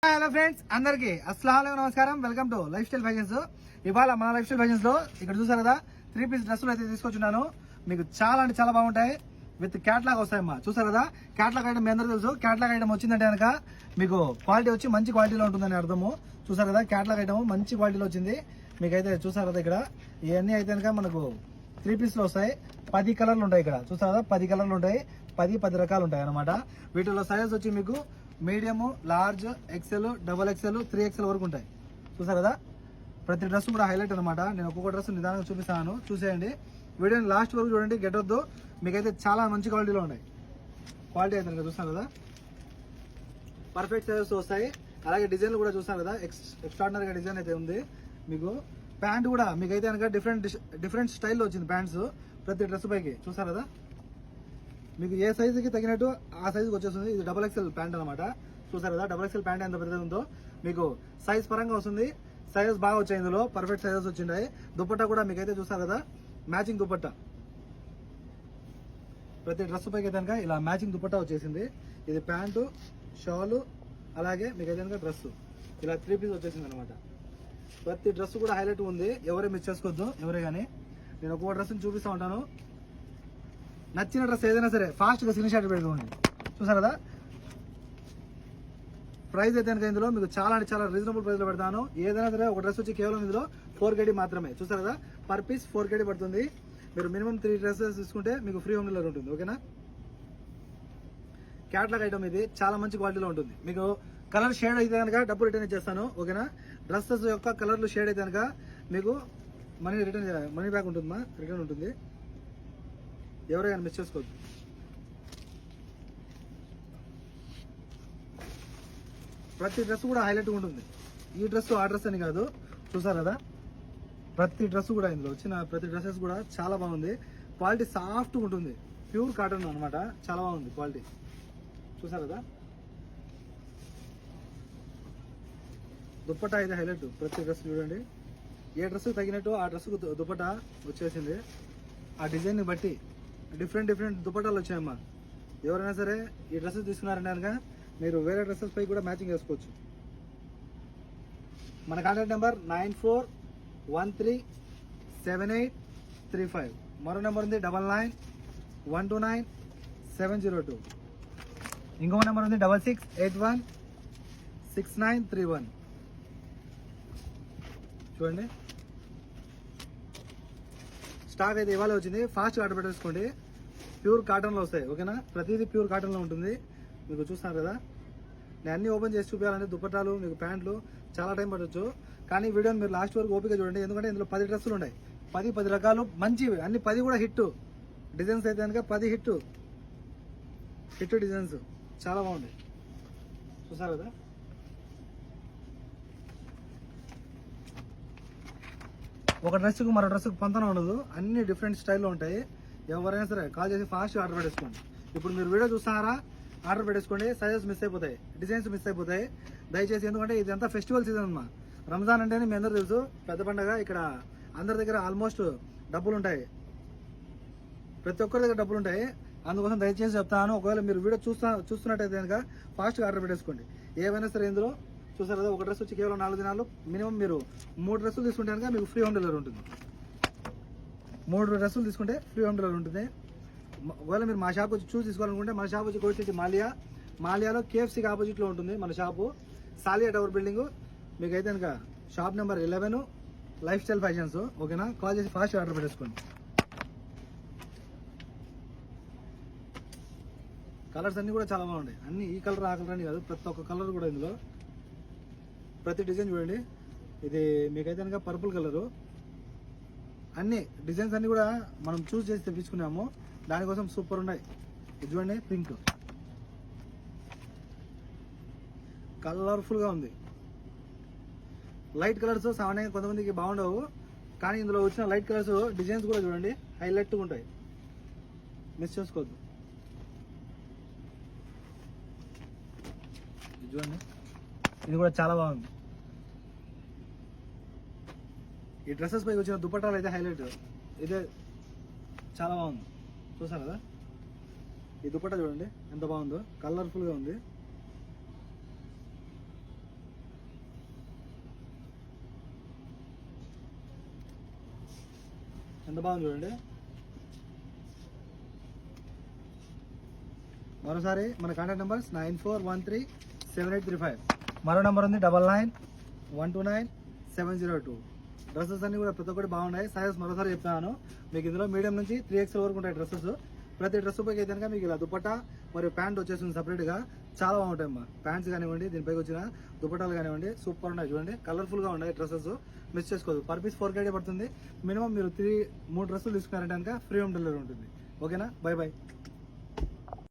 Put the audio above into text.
Hello friends, అందరికి అస్సలాము అలైకుం, నమస్కారం. Welcome to life style fashions. ఇవాళ మన లైఫ్ స్టైల్ ఫ్యాషన్స్ లో ఇక్కడ చూసారు కదా 3 పీస్ డ్రెస్సులు అయితే తీసుకొచ్చున్నాను. మీకు చాలా అంటే చాలా బాగుంటాయి. విత్ క్యాట్లాగ్ వస్తాయమ్మా. చూసారు కదా, క్యాట్లాగ్ ఐటమ్ మీ అందరూ తెలుసు. క్యాట్లాగ్ ఐటమ్ వచ్చిందంటే కనుక మీకు క్వాలిటీ వచ్చి మంచి క్వాలిటీలో ఉంటుందని అర్థము. చూసారు కదా, క్యాట్లాగ్ ఐటమ్ మంచి క్వాలిటీలో వచ్చింది. మీకైతే చూసారు కదా, ఇక్కడ ఇవన్నీ అయితే కనుక మనకు 3 పీస్ లో వస్తాయి. 10 కలర్లు ఉంటాయి. ఇక్కడ చూసారు కదా, 10 కలర్లు ఉంటాయి. 10 రకాలు ఉంటాయి అనమాట. వీటిలో సైజ్ వచ్చి మీకు medium, large, XL, double XL, 3XL వరకు ఉంటాయి. చూసారు కదా, ప్రతి డ్రెస్ కూడా హైలైట్ అనమాట. నేను ఒక్కొక్క డ్రెస్ నిదానంగా చూపిస్తాను, చూసేయండి. వీడియోని లాస్ట్ వరకు చూడండి, గెట్టొద్దు. మీకైతే చాలా మంచి క్వాలిటీలో ఉన్నాయి. క్వాలిటీ అయితే చూస్తున్నారు కదా, పర్ఫెక్ట్ సైజెస్ వస్తాయి. అలాగే డిజైన్లు కూడా చూస్తున్నారు కదా, ఎక్స్ట్రాడినరీగా డిజైన్ అయితే ఉంది. మీకు ప్యాంట్ కూడా మీకైతే కనుక డిఫరెంట్ స్టైల్లో వచ్చింది. ప్యాంట్స్ ప్రతి డ్రెస్ పైకి చూసారు కదా, మీకు ఏ సైజుకి తగినట్టు ఆ సైజుకి వచ్చేస్తుంది. ఇది డబల్ ఎక్సెల్ ప్యాంట్ అనమాట. చూసారు కదా, డబల్ ఎక్సెల్ ప్యాంట్ ఎంత పెద్దగా ఉందో. మీకు సైజ్ పరంగా వస్తుంది. సైజెస్ బాగా వచ్చాయి, ఇందులో పర్ఫెక్ట్ సైజెస్ వచ్చింటాయి. దుపట్టా కూడా మీకైతే చూసారు కదా, మ్యాచింగ్ దుపట్టా. ప్రతి డ్రెస్ పైకి కనుక ఇలా మ్యాచింగ్ దుపట్టా వచ్చేసింది. ఇది ప్యాంటు, షాలు, అలాగే మీకైతే కనుక డ్రెస్ ఇలా 3 పీస్ వచ్చేసింది అనమాట. ప్రతి డ్రెస్ కూడా హైలైట్ ఉంది. ఎవరే మిస్ చేసుకోవద్దు, ఎవరే కానీ. నేను ఒక్కొక్క డ్రెస్ని చూపిస్తూ ఉంటాను. నచ్చిన డ్రెస్ ఏదైనా సరే ఫాస్ట్గా స్క్రీన్ షాట్ పెట్టుకోండి. చూసారు కదా, ప్రైస్ అయితే కనుక ఇందులో మీకు చాలా అంటే చాలా రీజనబుల్ ప్రైస్లో పెడతాను. ఏదైనా సరే ఒక డ్రెస్ వచ్చి కేవలం ఇందులో 4 KD మాత్రమే. చూసారు కదా, పర్ పీస్ 4 KD పడుతుంది. మీరు మినిమం 3 డ్రెస్సెస్ తీసుకుంటే మీకు ఫ్రీ హోమ్ డెలివరీ ఉంటుంది. ఓకేనా, క్యాట్లాగ్ ఐటమ్ ఇది చాలా మంచి క్వాలిటీలో ఉంటుంది. మీకు కలర్ షేడ్ అయితే కనుక డబ్బు రిటర్న్ ఇచ్చేస్తాను. ఓకేనా, డ్రెస్సెస్ యొక్క కలర్లు షేడ్ అయితే కనుక మీకు మనీ బ్యాక్ ఉంటుందమ్మా, రిటర్న్ ఉంటుంది. ఎవరైనా మిస్ చేసుకోవద్దు. ప్రతి డ్రెస్ కూడా హైలైట్ ఉంటుంది. ఈ డ్రెస్ ఆ డ్రెస్ అని కాదు. చూసారు కదా, ప్రతి డ్రెస్ కూడా ఇందులో వచ్చిన ప్రతి డ్రెస్సెస్ కూడా చాలా బాగుంది. క్వాలిటీ సాఫ్ట్గా ఉంటుంది. ప్యూర్ కాటన్ అనమాట. చాలా బాగుంది క్వాలిటీ. చూసారు కదా, దుప్పట్టా అయితే హైలైట్. ప్రతి డ్రెస్ చూడండి, ఏ డ్రెస్కి తగినట్టు ఆ డ్రెస్కు దుప్పట్టా వచ్చేసింది. ఆ డిజైన్ని బట్టి డిఫరెంట్ దుపట్టాలు వచ్చాయమ్మా. ఎవరైనా సరే ఈ డ్రెస్సెస్ తీసుకున్నారంటే కనుక మీరు వేరే డ్రెస్సెస్ పై కూడా మ్యాచింగ్ చేసుకోవచ్చు. మన కాంటాక్ట్ నెంబర్ 94137835. మరో నెంబర్ ఉంది 99129702. ఇంకో నెంబర్ ఉంది 66816931. చూడండి, స్టాక్ అయితే ఇవాళ వచ్చింది. ఫాస్ట్గా ఆర్డర్ పెట్టేసుకోండి. ప్యూర్ కాటన్లో వస్తాయి. ఓకేనా, ప్రతిదీ ప్యూర్ కాటన్లో ఉంటుంది. మీకు చూస్తున్నారు కదా, నేను అన్ని ఓపెన్ చేసి చూపించాలంటే దుపట్టాలు, మీకు ప్యాంట్లు చాలా టైం పట్టవచ్చు. కానీ వీడియోని మీరు లాస్ట్ వరకు ఓపిక చూడండి. ఎందుకంటే ఇందులో 10 డ్రెస్సులు ఉన్నాయి. 10 రకాలు మంచివి. అన్ని 10 కూడా హిట్ డిజైన్స్ అయితే కనుక 10 హిట్ డిజైన్స్ చాలా బాగుంది. చూసారు కదా, ఒక డ్రెస్కు మరో డ్రెస్కు పొంతన ఉండదు. అన్ని డిఫరెంట్ స్టైల్లో ఉంటాయి. ఎవరైనా సరే కాల్ చేసి ఫాస్ట్గా ఆర్డర్ పెట్టేసుకోండి. ఇప్పుడు మీరు వీడియో చూస్తున్నారా, ఆర్డర్ పెట్టేసుకోండి. సైజెస్ మిస్ అయిపోతాయి, డిజైన్స్ మిస్ అయిపోతాయి. దయచేసి, ఎందుకంటే ఇది అంతా ఫెస్టివల్ సీజన్ అమ్మా. రంజాన్ అంటేనే మీ అందరూ తెలుసు, పెద్ద పండగ. ఇక్కడ అందరి దగ్గర ఆల్మోస్ట్ డబ్బులు ఉంటాయి. ప్రతి ఒక్కరి దగ్గర డబ్బులు ఉంటాయి. అందుకోసం దయచేసి చెప్తాను, ఒకవేళ మీరు వీడియో చూస్తున్నట్టయితే కనుక ఫాస్ట్గా ఆర్డర్ పెట్టేసుకోండి. ఏవైనా సరే ఇందులో చూసారు కదా, ఒక డ్రెస్ వచ్చి కేవలం 4 దినాలు. మినిమం మీరు 3 డ్రెస్సులు తీసుకుంటే కనుక మీకు ఫ్రీ హోమ్ డెలివరీ ఉంటుంది. 3 డ్రెస్సులు తీసుకుంటే ఫ్రీ హోమ్ డెలివరీ ఉంటుంది. ఒకవేళ మీరు మా షాప్ వచ్చి చూసి తీసుకోవాలనుకుంటే మన షాప్ వచ్చి కోటి మాలియాలో KFCకి ఆపోజిట్లో ఉంటుంది మన షాపు. Salila tower building. మీకైతే కనుక shop number 11 life style fashions. ఓకేనా, కాల్ చేసి ఫాస్ట్ ఆర్డర్ పెట్టేసుకోండి. కలర్స్ అన్ని కూడా చాలా బాగున్నాయి. అన్ని ఈ కలర్ ఆ కలర్ అని కాదు, ప్రతి ఒక్క కలర్ కూడా ఇందులో. ప్రతి డిజైన్ చూడండి, ఇది మీకైతే కనుక పర్పుల్ కలరు. అన్ని డిజైన్స్ అన్ని కూడా మనం చూస్ చేసి తెప్పించుకున్నాము. దానికోసం సూపర్ ఉన్నాయి. ఇది చూడండి, పింక్ కలర్ఫుల్గా ఉంది. లైట్ కలర్స్ సామాన్యంగా కొంతమందికి బాగుండవు, కానీ ఇందులో వచ్చిన లైట్ కలర్స్ డిజైన్స్ కూడా చూడండి హైలైట్గా ఉంటాయి. మిస్ చేసుకోవద్దు. ఇది చూడండి, ఇది కూడా చాలా బాగుంది. ఈ డ్రెస్సెస్ పైకి వచ్చిన దుపట్టాలు అయితే హైలైట్. ఇదే చాలా బాగుంది. చూసారు కదా, ఈ దుపట్టా చూడండి ఎంత బాగుందో, కలర్ఫుల్గా ఉంది. ఎంత బాగుంది చూడండి. మరోసారి మన కాంటాక్ట్ నెంబర్స్ 94137835. మరో నెంబర్ ఉంది 99129702. డ్రెస్సెస్ అన్ని కూడా ప్రతి ఒక్కటి బాగున్నాయి. సైజెస్ మరోసారి చెప్తాను మీకు. ఇందులో మీడియం నుంచి 3XL వరకు ఉంటాయి డ్రెస్సెస్. ప్రతి డ్రెస్ పైకి అయితే కనుక మీకు ఇలా దుపట్టా మరియు ప్యాంట్ వచ్చేస్తుంది సపరేట్గా. చాలా బాగుంటాయి అమ్మా. ప్యాంట్స్ కానివ్వండి, దీనిపైకి వచ్చిన దుపట్టాలు కానివ్వండి, సూపర్ ఉన్నాయి చూడండి. కలర్ఫుల్గా ఉన్నాయి డ్రెస్సెస్. మిస్ చేసుకోదు. పర్ పీస్ 4KD పడుతుంది. మినిమం మీరు 3 డ్రెస్సులు తీసుకున్నారంటే కనుక ఫ్రీ హోమ్ డెలివరీ ఉంటుంది. ఓకేనా? By by.